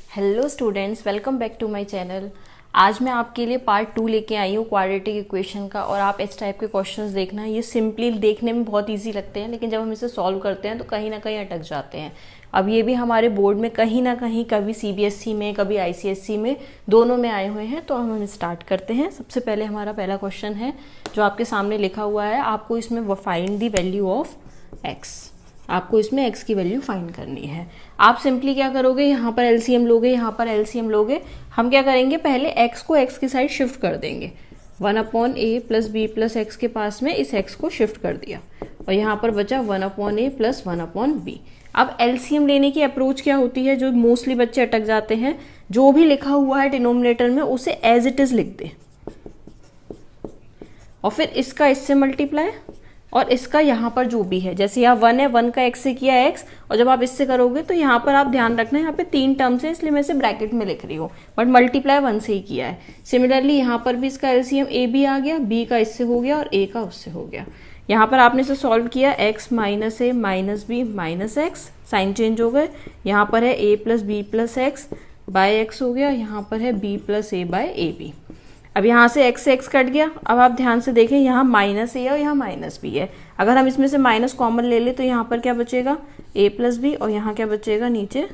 Hello students, welcome back to my channel. आज मैं आपके लिए पार्ट 2 लेके आई हूँ क्वाड्रेटिक इक्वेशन का। और आप इस टाइप के क्वेश्चंस देखना, ये सिंपली देखने में बहुत इजी लगते हैं, लेकिन जब हम इसे सॉल्व करते हैं तो कहीं ना कहीं अटक जाते हैं। अब ये भी हमारे बोर्ड में कहीं ना कहीं कभी सीबीएसई में कभी आईसीएसई में दोनों में आए हुए हैं। तो हम स्टार्ट करते हैं। सबसे पहले हमारा पहला क्वेश्चन है जो आपके सामने लिखा हुआ है। आपको इसमें find the value of x, आपको इसमें x की वैल्यू फाइंड करनी है। आप सिंपली क्या करोगे, यहाँ पर एलसीएम लोगे, यहाँ पर एलसीएम लोगे। हम क्या करेंगे, पहले x को x की साइड शिफ्ट कर देंगे। 1/a plus b plus x के पास में इस x को शिफ्ट कर दिया और यहाँ पर बचा 1/a प्लस 1/b। अब एलसीएम लेने की अप्रोच क्या होती है, जो मोस्टली बच्चे अटक जाते हैं, जो भी लिखा हुआ है डिनोमिनेटर में उसे एज इट इज लिख दे और फिर इसका इससे मल्टीप्लाई और इसका यहाँ पर जो भी है, जैसे यहाँ 1 है, 1 का x से किया x, और जब आप इससे करोगे तो यहाँ पर आप ध्यान रखना, यहाँ पे 3 टर्म्स है इसलिए मैं इसे ब्रैकेट में लिख रही हूँ, बट मल्टीप्लाई 1 से ही किया है। सिमिलरली यहाँ पर भी इसका एलसीएम a भी आ गया, b का इससे हो गया और a का उससे हो गया। यहाँ पर आपने इसे सॉल्व किया, x minus a minus b minus x, sign change हो गए। यहाँ पर है a plus b plus x by x हो गया, यहाँ पर है b plus a by a b. अब यहाँ से x से x कट गया। अब आप ध्यान से देखें, यहाँ माइनस ए और यहाँ माइनस बी है। अगर हम इसमें से माइनस कॉमन ले ले तो यहाँ पर क्या बचेगा, a प्लस बी, और यहाँ क्या बचेगा, नीचे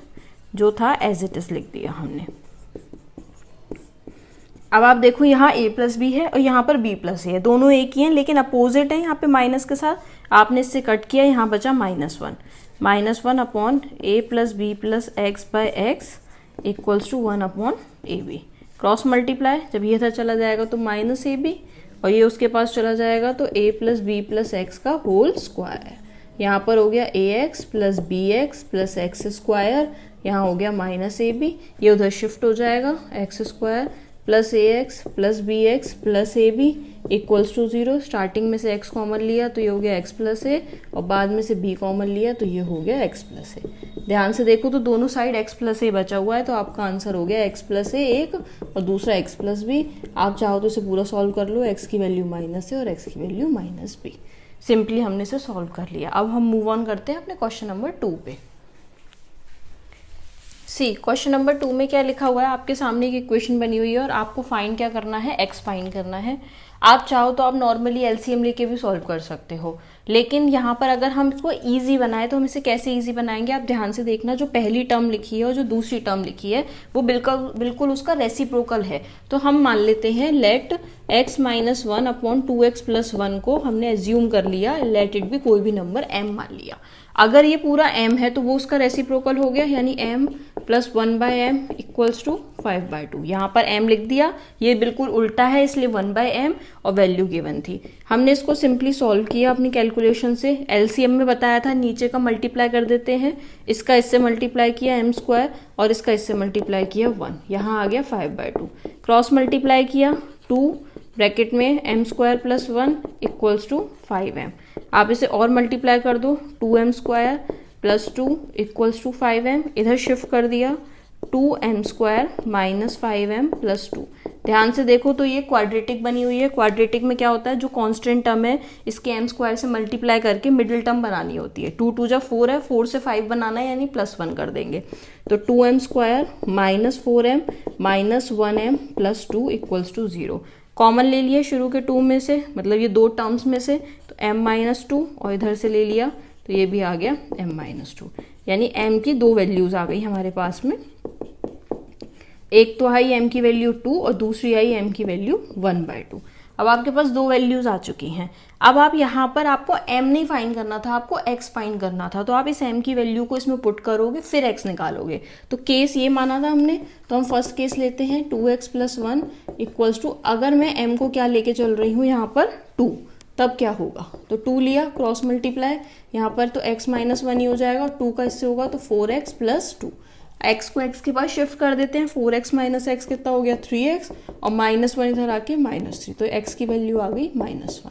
जो था एज इट इज लिख दिया हमने। अब आप देखो, यहाँ a प्लस बी है और यहाँ पर b प्लस ए है, दोनों एक ही हैं लेकिन अपोजिट है। यहाँ पे माइनस के साथ आपने इससे कट किया, यहाँ बचा -1 upon a plus b plus x by x equals to 1 upon a b. Cross multiply, जब ये था चला जाएगा तो माइनस ए बी और ये उसके पास चला जाएगा तो a plus b plus x का होल स्क्वायर। यहाँ पर हो गया a x plus b x plus x square, यहाँ हो गया माइनस ए बी, ये उधर शिफ्ट हो जाएगा, x square plus a x plus b x plus a b equals to 0। Starting में से x कॉमन लिया तो ये हो गया x प्लस ए और बाद में से b कॉमन लिया तो ये हो गया x प्लस ए। ध्यान से देखो तो दोनों साइड x प्लस ए बचा हुआ है, तो आपका आंसर हो गया x प्लस ए एक और दूसरा x प्लस बी। आप चाहो तो इसे पूरा सॉल्व कर लो, x की वैल्यू माइनस ए और x की वैल्यू माइनस बी। सिंपली हमने इसे सॉल्व कर लिया। अब हम मूव ऑन करते हैं अपने क्वेश्चन नंबर 2 पे। सी क्वेश्चन नंबर 2 में क्या लिखा हुआ है, आपके सामने एक इक्वेशन बनी हुई है और आपको फाइंड क्या करना है, x फाइंड करना है। आप चाहो तो आप नॉर्मली एलसीएम लेके भी सॉल्व कर सकते हो, लेकिन यहाँ पर अगर हम इसको इजी बनाए तो हम इसे कैसे इजी बनाएंगे, आप ध्यान से देखना। जो पहली टर्म लिखी है और जो दूसरी टर्म लिखी है वो बिल्कुल उसका रेसिप्रोकल है। तो हम मान लेते हैं let x minus 1 upon 2x plus 1 को हमने एज्यूम कर लिया, लेट इट भी कोई भी नंबर m मान लिया। अगर ये पूरा m है तो वो उसका रेसिप्रोकल हो गया, यानी m plus 1/m equals to 5/2। यहाँ पर m लिख दिया, ये बिल्कुल उल्टा है इसलिए 1/m और वैल्यू गिवन थी। हमने इसको सिंपली सॉल्व किया अपनी कैलकुलेशन से। एलसीएम में बताया था नीचे का मल्टीप्लाई कर देते हैं, इसका इससे मल्टीप्लाई किया m स्क्वायर और इसका इससे मल्टीप्लाई किया 1, यहाँ आ गया 5/2। क्रॉस मल्टीप्लाई किया 2 ब्रैकेट में m square plus 1 equals to 5m। आप इसे और मल्टीप्लाई कर दो, 2m square plus 2 equals to 5m, इधर शिफ्ट कर दिया 2m square minus 5m plus 2। ध्यान से देखो तो ये क्वाड्रेटिक बनी हुई है। क्वाड्रेटिक में क्या होता है, जो कांस्टेंट टर्म है इसके m स्क्वायर से मल्टीप्लाई करके मिडिल टर्म बनानी होती है। 2 2 जा 4 है, 4 से 5 बनाना है यानी प्लस 1 कर देंगे, तो 2m square minus 4m minus 1m plus 2 equals to 0। Common ले लिया शुरू के 2 में से, मतलब ये दो टर्म्स में से, तो m माइनस 2 और इधर से ले लिया तो ये भी आ गया m माइनस 2, यानी m की दो वैल्यूज आ गई हमारे पास में। एक तो आई m की वैल्यू 2 और दूसरी आई m की वैल्यू 1/2। अब आपके पास दो वैल्यूज आ चुकी हैं। अब आप यहाँ पर आपको m नहीं फाइंड करना था, आपको x फाइंड करना था, तो आप इस m की वैल्यू को इसमें पुट करोगे फिर x निकालोगे। तो केस ये माना था हमने, तो हम फर्स्ट केस लेते हैं 2x प्लस 1 इक्वल्स टू, अगर मैं m को क्या लेके चल रही हूँ यहाँ पर 2, तब क्या होगा, तो 2 लिया, क्रॉस मल्टीप्लाई, यहाँ पर तो x माइनस 1 ही हो जाएगा, 2 का इससे होगा तो 4x प्लस 2। x को x के पास शिफ्ट कर देते हैं, 4x माइनस x कितना हो गया 3x और माइनस 1 इधर आके -3, तो x की वैल्यू आ गई -1।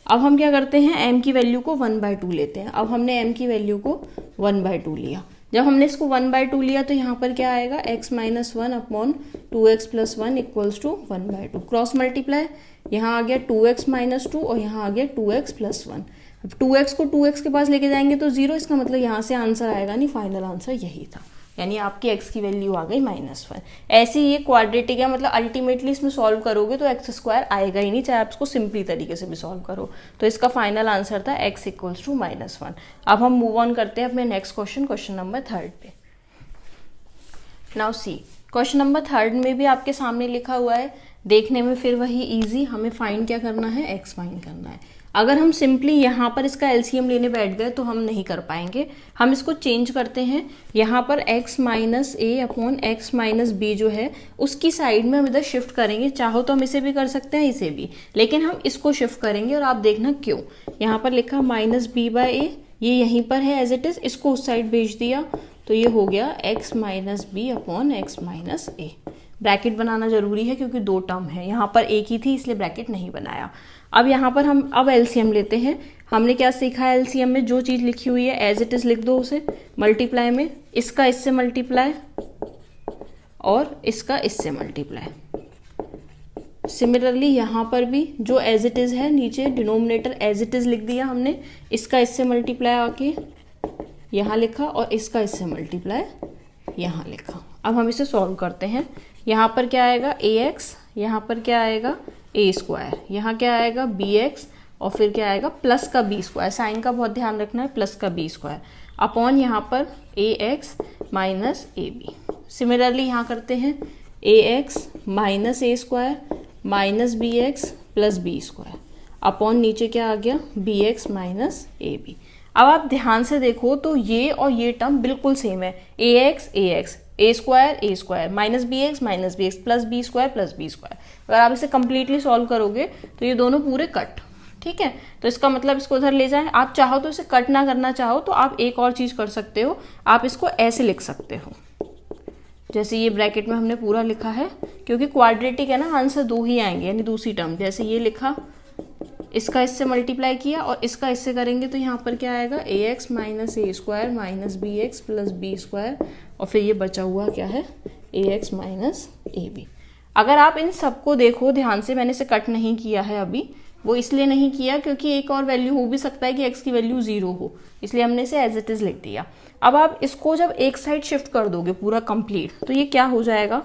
अब हम क्या करते हैं, m की वैल्यू को 1/2 लेते हैं। अब हमने m की वैल्यू को 1/2 लिया। जब हमने इसको 1/2 लिया तो यहाँ पर क्या आएगा, x minus 1 upon 2x plus 1 equals to 1/2। Cross multiply, यहाँ आ गया 2x माइनस 2 और यहाँ आ गया 2x प्लस 1। अब 2x को 2x के पास लेके जाएंगे तो 0, इसका मतलब यहाँ से आंसर आएगा नहीं, फाइनल आंसर यही था, यानी आपकी x की वैल्यू आ गई -1। ऐसे ये क्वाड्रेटिक है, मतलब अल्टीमेटली इसमें सॉल्व करोगे तो x स्क्वायर आएगा ही नहीं, चाहे आप इसको सिंपली तरीके से भी सॉल्व करो। तो इसका फाइनल आंसर था x इक्वल्स टू -1। अब हम मूव ऑन करते हैं अपने नेक्स्ट क्वेश्चन, क्वेश्चन नंबर 3 पे। नाउ सी, क्वेश्चन नंबर 3 में भी आपके सामने लिखा हुआ है, देखने में फिर वही इजी, हमें फाइंड क्या करना है, x फाइंड करना है। अगर हम सिंपली यहाँ पर इसका एलसीएम लेने बैठ गए तो हम नहीं कर पाएंगे, हम इसको चेंज करते हैं। यहाँ पर x माइनस ए अपॉन एक्स माइनस बी जो है उसकी साइड में हम इधर शिफ्ट करेंगे। चाहो तो हम इसे भी कर सकते हैं, इसे भी, लेकिन हम इसको शिफ्ट करेंगे और आप देखना क्यों। यहाँ पर लिखा माइनस बी बाय ए, ये यहीं पर है एज इट इज, इसको उस साइड भेज दिया तो ये हो गया x minus b upon x minus a. Bracket बनाना जरूरी है क्योंकि दो टर्म है, यहाँ पर एक ही थी इसलिए ब्रैकेट नहीं बनाया। अब यहाँ पर हम अब एलसीएम लेते हैं। हमने क्या सीखा है एलसीएम में, जो चीज़ लिखी हुई है एज इट इज लिख दो उसे, मल्टीप्लाई में इसका इससे मल्टीप्लाई और इसका इससे मल्टीप्लाई। सिमिलरली यहाँ पर भी जो एज इट इज है, नीचे डिनोमिनेटर एज इट इज लिख दिया हमने, इसका इससे मल्टीप्लाई आके यहाँ लिखा और इसका इससे मल्टीप्लाई यहाँ लिखा। अब हम इसे सॉल्व करते हैं। यहाँ पर क्या आएगा ax, यहाँ पर क्या आएगा a स्क्वायर, यहाँ क्या आएगा bx और फिर क्या आएगा प्लस का b स्क्वायर, साइन का बहुत ध्यान रखना है, प्लस का b स्क्वायर अपॉन यहाँ पर ax माइनस ab। सिमिलरली यहाँ करते हैं ax minus a square minus bx plus b square upon नीचे क्या आ गया bx माइनस ab। अब आप ध्यान से देखो तो ये और ये टर्म बिल्कुल सेम है, ax a square minus b x plus b square. अगर आप इसे कंप्लीटली सॉल्व करोगे तो ये दोनों पूरे कट, ठीक है। तो इसका मतलब इसको उधर ले जाएं। आप चाहो तो इसे कट ना करना चाहो तो आप एक और चीज कर सकते हो, आप इसको ऐसे लिख सकते हो, जैसे ये ब्रैकेट में हमने पूरा लिखा है, क्योंकि क्वाड्रेटिक है ना, आंसर दो ही आएंगे, यानी दूसरी टर्म। जैसे ये लिखा, इसका इससे मल्टीप्लाई किया और इसका इससे करेंगे तो यहाँ पर क्या आएगा ax minus a square minus b x plus b square और फिर ये बचा हुआ क्या है ax माइनस ए बी। अगर आप इन सबको देखो ध्यान से, मैंने इसे कट नहीं किया है अभी, वो इसलिए नहीं किया क्योंकि एक और वैल्यू हो भी सकता है कि x की वैल्यू 0 हो, इसलिए हमने इसे एज इट इज लिख दिया। अब आप इसको जब एक साइड शिफ्ट कर दोगे पूरा कंप्लीट, तो ये क्या हो जाएगा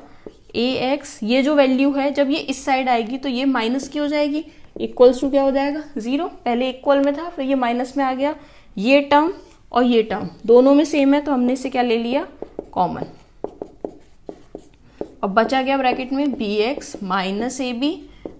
ax, ये जो वैल्यू है जब ये इस साइड आएगी तो ये माइनस की हो जाएगी, इक्वल्स टू क्या हो जाएगा 0। पहले इक्वल में था फिर ये माइनस में आ गया। ये टर्म और ये टर्म दोनों में सेम है तो हमने इसे क्या ले लिया कॉमन, और बचा गया ब्रैकेट में bx minus a b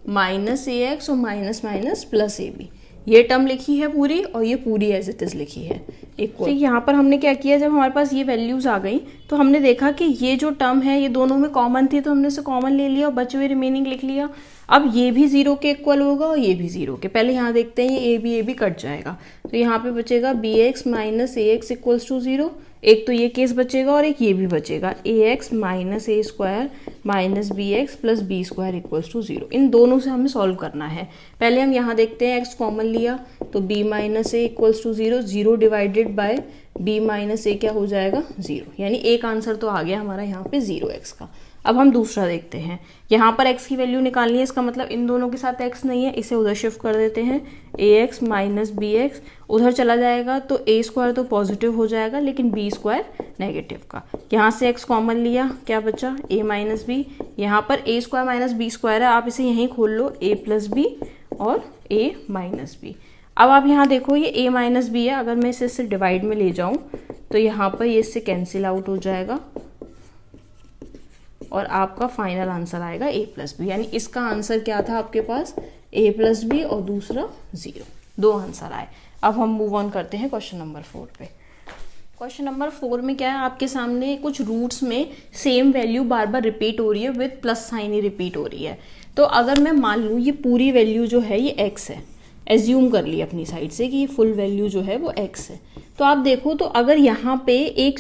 minus a x और minus minus plus a b. ये टर्म लिखी है पूरी और ये पूरी एज इट इज लिखी है इक्वल। तो यहाँ पर हमने क्या किया, जब हमारे पास ये वैल्यूज आ गई तो हमने देखा कि ये जो टर्म है ये दोनों में कॉमन थी तो हमने इसे कॉमन ले लिया और बचे हुए रिमेनिंग लिख लिया। अब ये भी 0 के इक्वल होगा और ये भी 0 के, पहले यहाँ देखते हैं ये ए बी कट जाएगा तो यहाँ पे बचेगा bx minus a x equals to 0। एक तो ये केस बचेगा और एक ये भी बचेगा, ax minus a square minus b x plus b square equals to 0। इन दोनों से हमें सॉल्व करना है। पहले हम यहाँ देखते हैं x कॉमन लिया तो b minus a equals to 0, 0 divided by b minus a क्या हो जाएगा 0, यानी एक आंसर तो आ गया हमारा यहाँ पे 0x का। अब हम दूसरा देखते हैं, यहाँ पर x की वैल्यू निकालनी है, इसका मतलब इन दोनों के साथ x नहीं है, इसे उधर शिफ्ट कर देते हैं, ax माइनस बी एक्स उधर चला जाएगा तो a स्क्वायर तो पॉजिटिव हो जाएगा लेकिन b स्क्वायर नेगेटिव का। यहाँ से x कॉमन लिया, क्या बचा a माइनस बी, यहाँ पर a square minus b square है, आप इसे यहीं खोल लो a प्लस बी और a माइनस बी। अब आप यहाँ देखो ये a माइनस बी है, अगर मैं इसे इससे डिवाइड में ले जाऊँ तो यहाँ पर ये इससे कैंसिल आउट हो जाएगा और आपका फाइनल आंसर आएगा a प्लस बी। यानी इसका आंसर क्या था आपके पास a प्लस बी और दूसरा 0, दो आंसर आए। अब हम मूव ऑन करते हैं क्वेश्चन नंबर 4 पे। क्वेश्चन नंबर 4 में क्या है, आपके सामने कुछ रूट्स में सेम वैल्यू बार बार रिपीट हो रही है, with plus sign he repeat हो रही है। तो अगर मैं मान लूँ ये पूरी वैल्यू जो है ये x है, एज्यूम कर ली अपनी साइड से कि ये फुल वैल्यू जो है वो x है, तो आप देखो तो अगर यहाँ पे एक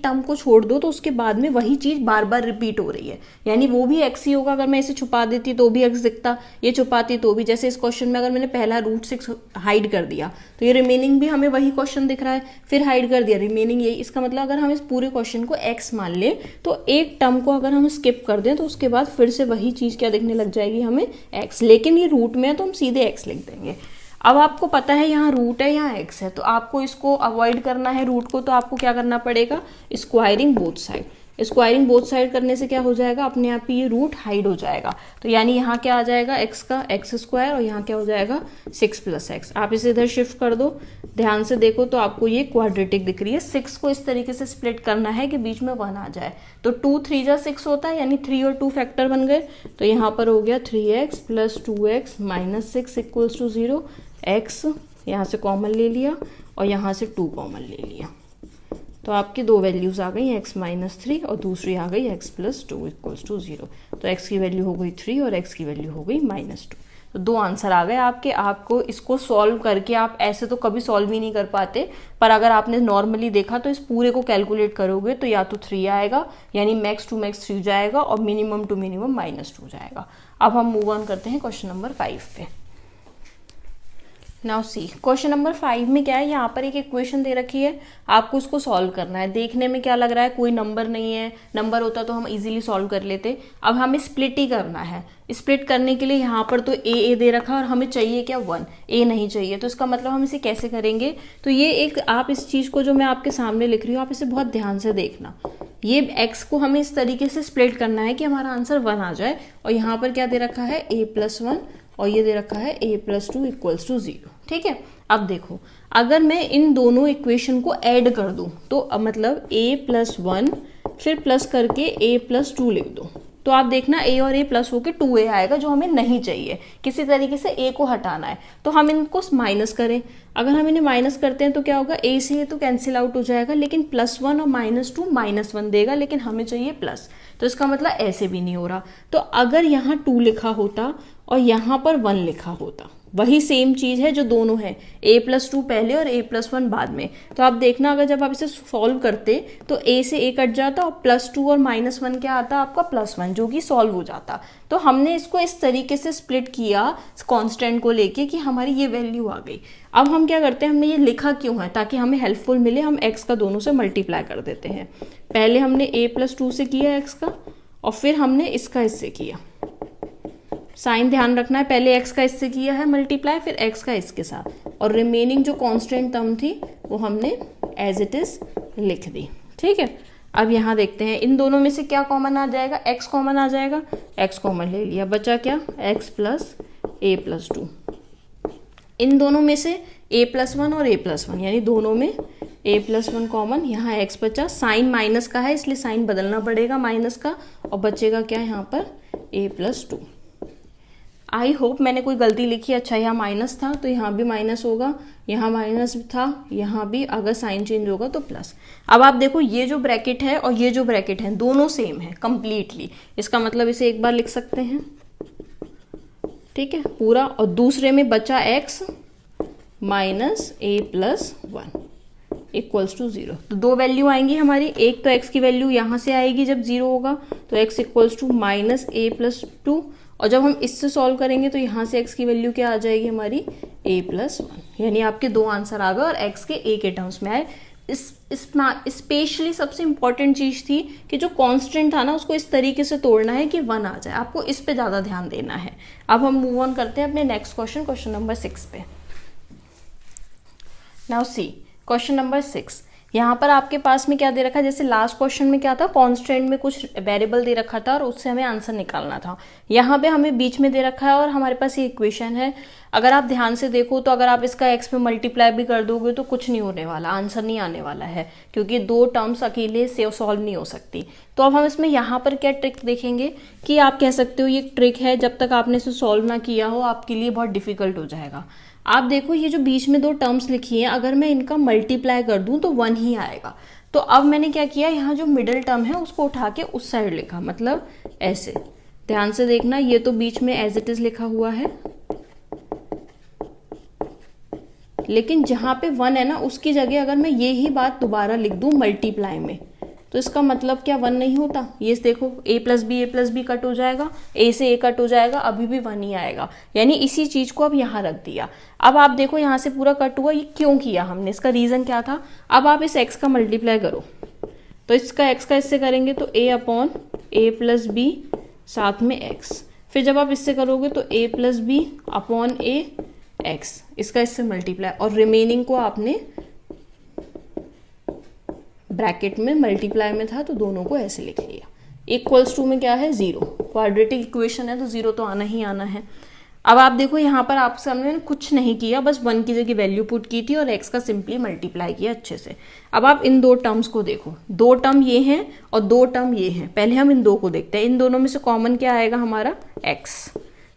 टर्म को छोड़ दो तो उसके बाद में वही चीज बार बार रिपीट हो रही है, यानी वो भी x ही होगा। अगर मैं इसे छुपा देती तो भी x दिखता, ये छुपाती तो भी, जैसे इस क्वेश्चन में अगर मैंने पहला रूट 6 हाइड कर दिया तो ये रिमेनिंग भी हमें वही क्वेश्चन दिख रहा है, फिर हाइड कर दिया रिमेनिंग यही। इसका मतलब अगर हम इस पूरे क्वेश्चन को x मान ले तो एक टर्म को अगर हम स्किप कर दें तो उसके बाद फिर से वही चीज क्या दिखने लग जाएगी हमें x, लेकिन ये रूट में है तो हम सीधे x लिख देंगे। अब आपको पता है यहाँ रूट है, यहाँ एक्स है, तो आपको इसको अवॉइड करना है रूट को, तो आपको क्या करना पड़ेगा, squaring both side. Squaring both side करने से क्या हो जाएगा, अपने आप ही ये रूट हाइड हो जाएगा। तो यानी यहाँ क्या आ जाएगा एक्स का एक्स स्क्वायर, और यहाँ क्या हो जाएगा 6 + x। आप इसे इधर शिफ्ट कर दो, ध्यान से देखो तो आपको ये क्वाड्रेटिक दिख रही है। 6 को इस तरीके से स्प्लिट करना है कि बीच में 1 आ जाए, तो 2 3 जा 6 होता है, यानी 3 और 2 फैक्टर बन गए। तो यहाँ पर हो गया 3x + 2x - 6 = 0। x यहाँ से कॉमन ले लिया और यहाँ से 2 कॉमन ले लिया, तो आपकी दो वैल्यूज आ गई, x - 3 और दूसरी आ गई x + 2 = 0। तो x की वैल्यू हो गई 3 और x की वैल्यू हो गई -2। तो दो आंसर आ गए आपके। आपको इसको सॉल्व करके, आप ऐसे तो कभी सॉल्व ही नहीं कर पाते, पर अगर आपने नॉर्मली देखा तो इस पूरे को कैलकुलेट करोगे तो या तो 3 आएगा, यानी मैक्स टू मैक्स 3 जाएगा, और मिनिमम टू मिनिमम -2 जाएगा। अब हम मूव ऑन करते हैं क्वेश्चन नंबर 5 पे। नाउ सी क्वेश्चन नंबर 5 में क्या है, यहाँ पर एक इक्वेशन दे रखी है, आपको उसको सॉल्व करना है। देखने में क्या लग रहा है, कोई नंबर नहीं है, नंबर होता तो हम इजीली सॉल्व कर लेते। अब हमें स्प्लिट ही करना है। स्प्लिट करने के लिए यहाँ पर तो ए दे रखा और हमें चाहिए क्या 1, ए नहीं चाहिए, तो इसका मतलब हम इसे कैसे करेंगे। तो ये एक, आप इस चीज को जो मैं आपके सामने लिख रही हूँ, आप इसे बहुत ध्यान से देखना। ये x को हमें इस तरीके से स्प्लिट करना है कि हमारा आंसर 1 आ जाए, और यहाँ पर क्या दे रखा है a + 1 और ये दे रखा है a + 2 = 0। ठीक है, अब देखो अगर मैं इन दोनों इक्वेशन को ऐड कर दूं तो मतलब a + 1 फिर प्लस करके a + 2 लिख दो, तो आप देखना a और a प्लस होके 2a आएगा, जो हमें नहीं चाहिए। किसी तरीके से a को हटाना है, तो हम इनको माइनस करें। अगर हम इन्हें माइनस करते हैं तो क्या होगा, a से तो कैंसिल आउट हो जाएगा, लेकिन +1 और -2 -1 देगा, लेकिन हमें चाहिए प्लस, तो इसका मतलब ऐसे भी नहीं हो रहा। तो अगर यहाँ 2 लिखा होता और यहाँ पर 1 लिखा होता, वही सेम चीज है जो दोनों है, a + 2 पहले और a + 1 बाद में। तो आप देखना, अगर जब आप इसे सॉल्व करते तो a से a कट जाता और +2 और -1 क्या आता आपका +1, जो कि सॉल्व हो जाता। तो हमने इसको इस तरीके से स्प्लिट किया कांस्टेंट को लेके कि हमारी ये वैल्यू आ गई। अब हम क्या करते हैं, हमने ये लिखा क्यों है, ताकि हमें हेल्पफुल मिले, हम x का दोनों से मल्टीप्लाई कर देते हैं। पहले हमने a + 2 से किया x का, और फिर हमने इसका इससे किया। साइन ध्यान रखना है, पहले x का इससे किया है मल्टीप्लाई, फिर x का इसके साथ, और रिमेनिंग जो कांस्टेंट टर्म थी वो हमने एज इट इज लिख दी। ठीक है, अब यहाँ देखते हैं इन दोनों में से क्या कॉमन आ जाएगा, x कॉमन आ जाएगा, x कॉमन ले लिया, बचा क्या x + a + 2। इन दोनों में से a + 1 और a + 1, यानी दोनों में a + 1 कॉमन, यहाँ x बचा, साइन माइनस का है इसलिए साइन बदलना पड़ेगा माइनस का, और बचेगा क्या यहाँ पर a + 2। आई होप मैंने कोई गलती लिखी, अच्छा यहाँ माइनस था तो यहाँ भी माइनस होगा, यहाँ माइनस था, यहाँ भी अगर साइन चेंज होगा तो प्लस। अब आप देखो ये जो ब्रैकेट है और ये जो ब्रैकेट है दोनों सेम है कंप्लीटली, इसका मतलब इसे एक बार लिख सकते हैं। ठीक है पूरा, और दूसरे में बचा x - a + 1 = 0। तो दो वैल्यू आएंगी हमारी, एक तो x की वैल्यू यहाँ से आएगी जब 0 होगा, तो x = -a + 2, और जब हम इससे सॉल्व करेंगे तो यहाँ से x की वैल्यू क्या आ जाएगी हमारी a + 1, यानी आपके दो आंसर आ गए और x के a के टर्म्स में आए। स्पेशली सबसे इंपॉर्टेंट चीज थी कि जो कांस्टेंट था ना उसको इस तरीके से तोड़ना है कि 1 आ जाए, आपको इस पे ज्यादा ध्यान देना है। अब हम मूव ऑन करते हैं अपने नेक्स्ट क्वेश्चन नंबर 6 पे। नाउ सी क्वेश्चन नंबर 6, यहाँ पर आपके पास में क्या दे रखा है, जैसे लास्ट क्वेश्चन में क्या था, कांस्टेंट में कुछ वेरिएबल दे रखा था और उससे हमें आंसर निकालना था। यहाँ पे हमें बीच में दे रखा है और हमारे पास ये इक्वेशन है। अगर आप ध्यान से देखो तो अगर आप इसका x पे मल्टीप्लाई भी कर दोगे तो कुछ नहीं होने वाला, आंसर नहीं आने वाला है, क्योंकि दो टर्म्स अकेले से सॉल्व नहीं हो सकती। तो अब हम इसमें यहाँ पर क्या ट्रिक देखेंगे कि आप कह सकते हो ये ट्रिक है, जब तक आपने इसे सॉल्व ना किया हो आपके लिए बहुत डिफिकल्ट हो जाएगा। आप देखो ये जो बीच में दो टर्म्स लिखी हैं, अगर मैं इनका मल्टीप्लाई कर दूं तो 1 ही आएगा। तो अब मैंने क्या किया, यहाँ जो मिडिल टर्म है उसको उठा के उस साइड लिखा, मतलब ऐसे। ध्यान से देखना, ये तो बीच में एज इट इज लिखा हुआ है, लेकिन जहां पे 1 है ना उसकी जगह अगर मैं ये ही बात दोबारा लिख दूं मल्टीप्लाई में, तो इसका मतलब क्या 1 नहीं होता। ये देखो a + b कट हो जाएगा, a से a कट हो जाएगा, अभी भी 1 ही आएगा, यानी इसी चीज को अब यहाँ रख दिया। अब आप देखो यहाँ से पूरा कट हुआ, ये क्यों किया हमने, इसका रीजन क्या था। अब आप इस x का मल्टीप्लाई करो, तो इसका x का इससे करेंगे तो a + b साथ में x, फिर जब आप इससे करोगे तो a + b a एक्स, इसका इससे मल्टीप्लाई, और रिमेनिंग को आपने ब्रैकेट में मल्टीप्लाई में था तो दोनों को ऐसे लिख लिया। इक्वल्स टू में क्या है, 0, क्वाड्रेटिक इक्वेशन है तो 0 तो आना ही आना है। अब आप देखो यहाँ पर आप सामने कुछ नहीं किया, बस 1 की जगह वैल्यू पुट की थी और x का सिंपली मल्टीप्लाई किया अच्छे से। अब आप इन दो टर्म्स को देखो, 2 टर्म ये हैं और 2 टर्म ये हैं। पहले हम इन दो को देखते हैं, इन दोनों में से कॉमन क्या आएगा हमारा, x।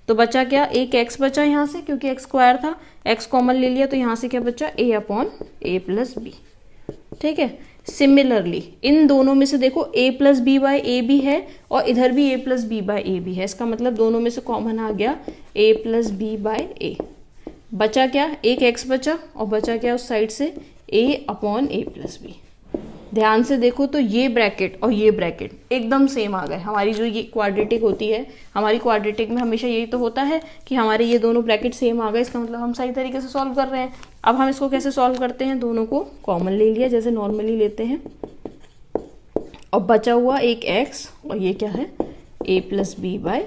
तो बचा क्या, एक x बचा यहाँ से क्योंकि x स्क्वायर था, x कॉमन ले लिया तो यहाँ से क्या बचा, a/a+b। ठीक है, सिमिलरली इन दोनों में से देखो a+b/a भी है और इधर भी a+b/a भी है, इसका मतलब दोनों में से कॉमन आ गया a+b/a। बचा क्या, एक x बचा और बचा क्या उस साइड से a/a+b। ध्यान से देखो तो ये ब्रैकेट और ये ब्रैकेट एकदम सेम आ गए। हमारी जो ये क्वाड्रेटिक होती है, हमारी क्वाड्रेटिक में हमेशा यही तो होता है कि हमारे ये दोनों ब्रैकेट सेम आ गए, इसका मतलब हम सही तरीके से सॉल्व कर रहे हैं। अब हम इसको कैसे सॉल्व करते हैं, दोनों को कॉमन ले लिया जैसे नॉर्मली लेते हैं और बचा हुआ एक x और ये क्या है a+b/a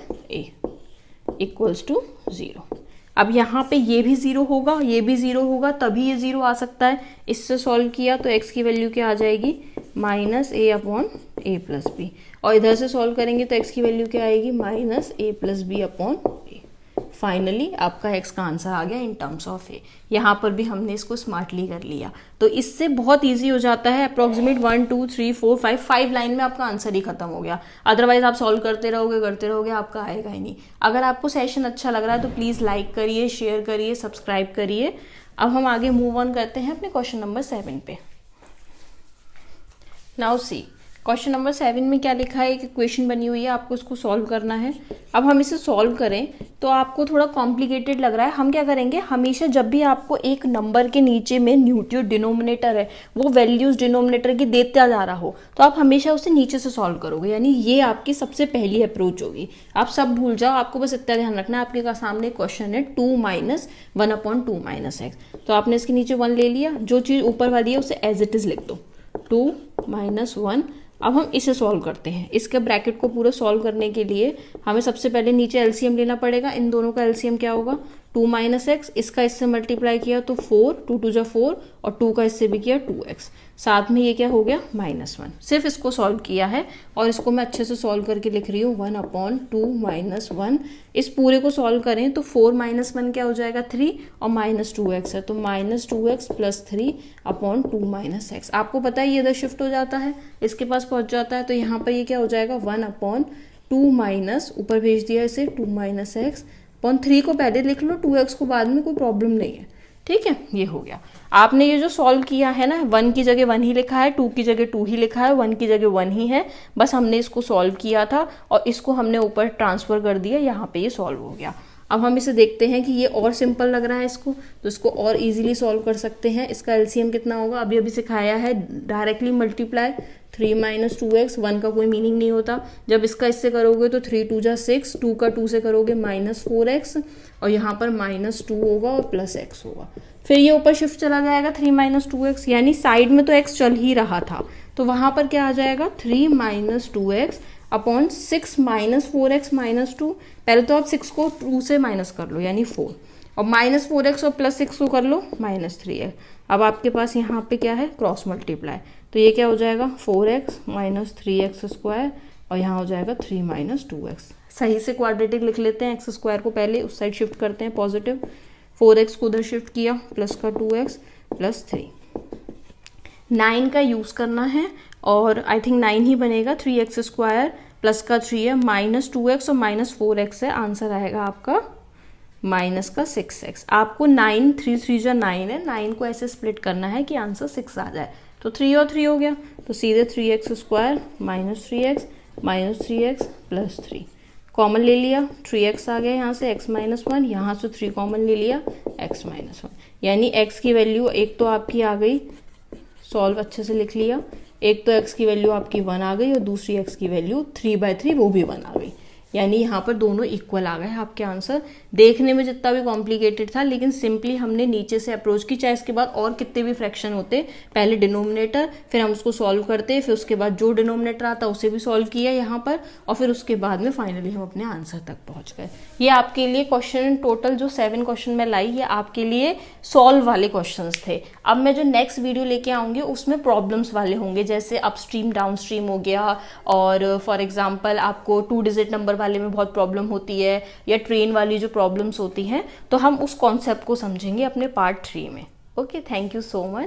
इक्वल्स टू 0। अब यहाँ पे ये भी 0 होगा, ये भी 0 होगा, तभी ये 0 आ सकता है। इससे सॉल्व किया तो x की वैल्यू क्या आ जाएगी, -a/a+b, और इधर से सॉल्व करेंगे तो x की वैल्यू क्या आएगी, -a+b/a। फाइनली आपका x का आंसर आ गया इन टर्म्स ऑफ a। यहाँ पर भी हमने इसको स्मार्टली कर लिया, तो इससे बहुत इजी हो जाता है। अप्रोक्सीमेट 1 2 3 4 5 लाइन में आपका आंसर ही खत्म हो गया। अदरवाइज आप सॉल्व करते रहोगे आपका आएगा ही नहीं। अगर आपको सेशन अच्छा लग रहा है तो प्लीज़ लाइक करिए, शेयर करिए, सब्सक्राइब करिए। अब हम आगे मूव ऑन करते हैं अपने क्वेश्चन नंबर 7 पे। नाउ सी क्वेश्चन नंबर 7 में क्या लिखा है, एक इक्वेशन बनी हुई है, आपको इसको सॉल्व करना है। अब हम इसे सॉल्व करें तो आपको थोड़ा कॉम्प्लिकेटेड लग रहा है। हम क्या करेंगे, हमेशा जब भी आपको एक नंबर के नीचे में जो डिनोमिनेटर है वो वैल्यूज डिनोमिनेटर की देता जा रहा हो तो आप हमेशा उसे नीचे से सॉल्व करोगे, यानी ये आपकी सबसे पहली अप्रोच होगी। आप सब भूल जाओ, आपको बस इतना ध्यान रखना है। आपके सामने क्वेश्चन है 2 - 1/2 - x, तो आपने इसके नीचे 1 ले लिया, जो चीज़ ऊपर वाली है उसे एज इट इज लिख दो, 2 - 1। अब हम इसे सॉल्व करते हैं। इसके ब्रैकेट को पूरा सॉल्व करने के लिए हमें सबसे पहले नीचे एलसीएम लेना पड़ेगा। इन दोनों का एलसीएम क्या होगा, 2 - x, इसका इससे मल्टीप्लाई किया तो 4, 2 2 4, और 2 का इससे भी किया 2x, साथ में ये क्या हो गया -1। सिर्फ इसको सॉल्व किया है और इसको मैं अच्छे से सॉल्व करके लिख रही हूँ 1/2 - 1। इस पूरे को सॉल्व करें तो 4 - 1 क्या हो जाएगा, 3, और -2x है तो -2x + 3/2 - x। आपको पता है ये इधर शिफ्ट हो जाता है, इसके पास पहुंच जाता है, तो यहाँ पर ये क्या हो जाएगा 1/2 ऊपर भेज दिया इसे 2 - x 3 को पहले लिख लो, 2x को बाद में, कोई प्रॉब्लम नहीं है। ठीक है, ये हो गया। आपने ये जो सॉल्व किया है ना, 1 की जगह 1 ही लिखा है, 2 की जगह 2 ही लिखा है, 1 की जगह 1 ही है, बस हमने इसको सॉल्व किया था और इसको हमने ऊपर ट्रांसफर कर दिया, यहाँ पे ये सॉल्व हो गया। अब हम इसे देखते हैं कि ये और सिंपल लग रहा है इसको, तो इसको और इजीली सॉल्व कर सकते हैं। इसका एलसीएम कितना होगा, अभी सिखाया है, डायरेक्टली मल्टीप्लाई 3 - 2x, 1 का कोई मीनिंग नहीं होता। जब इसका इससे करोगे तो 3 2 6, 2 का 2 से करोगे -4x, और यहाँ पर -2 होगा और +x होगा। फिर ये ऊपर शिफ्ट चला जाएगा 3 - 2x, यानी साइड में तो x चल ही रहा था, तो वहां पर क्या आ जाएगा 3 - 2x अपॉन 6 - 4x - 2। पहले तो आप 6 को 2 से माइनस कर लो यानी 4, और -4x और +6 को कर लो -3x। अब आपके पास यहाँ पे क्या है, क्रॉस मल्टीप्लाई, तो ये क्या हो जाएगा 4x - 3x², और यहाँ हो जाएगा 3 - 2x। सही से क्वाड्रेटिक लिख लेते हैं, x² को पहले उस साइड शिफ्ट करते हैं पॉजिटिव, 4x को उधर शिफ्ट किया, प्लस का 2x + 3। 9 का यूज करना है और आई थिंक 9 ही बनेगा, 3x² प्लस का 3 है, -2x और -4x है, आंसर आएगा आपका -6x। आपको 9 3 3 जा 9 है, 9 को ऐसे स्प्लिट करना है कि आंसर 6 आ जाए, तो 3 और 3 हो गया, तो सीधे 3x² -3x -3x + 3 कॉमन ले लिया, 3x आ गया यहाँ से, x - 1, यहाँ से 3 कॉमन ले लिया, x - 1, यानी x की वैल्यू एक तो आपकी आ गई, सॉल्व अच्छे से लिख लिया, एक तो x की वैल्यू आपकी 1 आ गई और दूसरी x की वैल्यू 3/3 वो भी 1 आ गई। यानी यहाँ पर दोनों इक्वल आ गए आपके आंसर। देखने में जितना भी कॉम्प्लिकेटेड था, लेकिन सिंपली हमने नीचे से अप्रोच की, चाहे इसके बाद और कितने भी फ्रैक्शन होते, पहले डिनोमिनेटर, फिर हम उसको सॉल्व करते, फिर उसके बाद जो डिनोमिनेटर आता उसे भी सॉल्व किया यहाँ पर, और फिर उसके बाद में फाइनली हम अपने आंसर तक पहुंच गए। ये आपके लिए क्वेश्चन टोटल जो 7 क्वेश्चन मैं लाई, ये आपके लिए सॉल्व वाले क्वेश्चंस थे। अब मैं जो नेक्स्ट वीडियो लेके आऊंगी उसमें प्रॉब्लम्स वाले होंगे, जैसे अपस्ट्रीम डाउनस्ट्रीम हो गया, और फॉर एग्जांपल आपको 2 डिजिट नंबर वाले में बहुत प्रॉब्लम होती है, या ट्रेन वाली जो प्रॉब्लम्स होती हैं, तो हम उस कॉन्सेप्ट को समझेंगे अपने पार्ट 3 में। Okay, thank you so much.